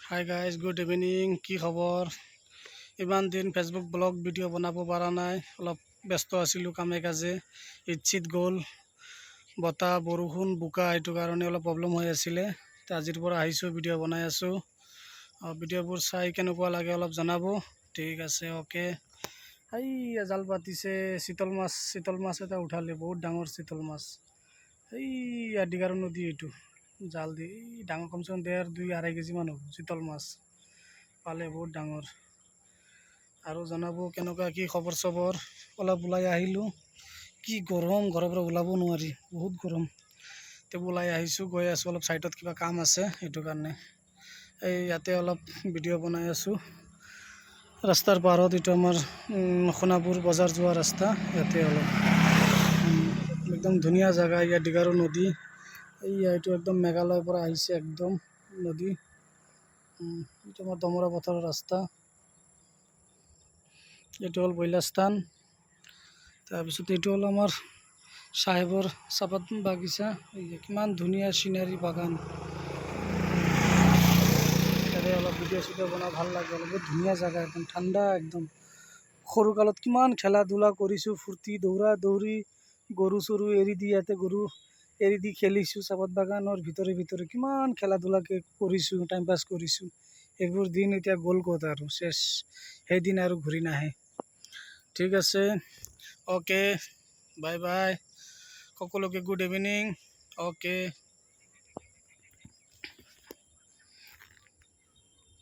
Hi guys, good evening. কি খবৰ? ইমান দিন ফেচবুক ব্লগ ভিডিঅ' বনাব পৰা নাই, অলপ ব্যস্ত আছিলোঁ কামে কাজে। ঈদ গ'ল, বতাহ বৰষুণ বোকা, এইটো কাৰণে অলপ প্ৰব্লেম হৈ আছিলে। আজিৰ পৰা আহিছোঁ, ভিডিঅ' বনাই আছোঁ। ভিডিঅ'বোৰ চাই কেনেকুৱা লাগে অলপ জনাব। ঠিক আছে, অ'কে। এই জাল পাতিছে, চিতল মাছ এটা উঠালে, বহুত ডাঙৰ চিতল মাছ। এই আদিগাৰো নদী, এইটো জাল দি ডাঙৰ, কমচে কম 2.5 কেজি মান হ'ব চিতল মাছ পালে, বহুত ডাঙৰ। আৰু জনাব কেনেকুৱা কি খবৰ চবৰ। অলপ ওলাই আহিলোঁ, কি গৰম, ঘৰৰ পৰা ওলাব নোৱাৰি, বহুত গৰম। তেও ওলাই আহিছোঁ, গৈ আছোঁ, অলপ ছাইডত কিবা কাম আছে, সেইটো কাৰণে এই ইয়াতে অলপ ভিডিঅ' বনাই আছোঁ। ৰাস্তাৰ পাৰত, এইটো আমাৰ সোণাপুৰ বজাৰ যোৱা ৰাস্তা। ইয়াতে অলপ একদম ধুনীয়া জেগা, ইয়াত দিগাৰু নদী। এইটো একদম মেঘালয়ৰ পৰা আহিছে, একদম নদী। এইটো আমাৰ দমৰা পথাৰৰ ৰাস্তা। এইটো হ'ল বৈলাস্থান। তাৰপিছত এইটো হ'ল আমাৰ চাহেবৰ চাহপাত বাগিচা। কিমান ধুনীয়া চিনাৰী বাগান। তাতে অলপ ভিডিঅ' চিডিঅ' বনাই ভাল লাগে, বহুত ধুনীয়া জেগা, একদম ঠাণ্ডা একদম। সৰুকালত কিমান খেলা ধূলা কৰিছোঁ, ফূৰ্তি, দৌৰা দৌৰি, গৰু চৰু এৰি দি, ইয়াতে গৰু এৰি দি খেলিছোঁ। চাহপাত বাগানৰ ভিতৰে কিমান খেলা ধূলা কৰিছোঁ, টাইম পাছ কৰিছোঁ। এইবোৰ দিন এতিয়া গ'ল ক'ত আৰু, চেছ। সেইদিন আৰু ঘূৰি নাহে। ঠিক আছে, অ'কে, বাই বাই। সকলোকে গুড ইভিনিং, অ'কে।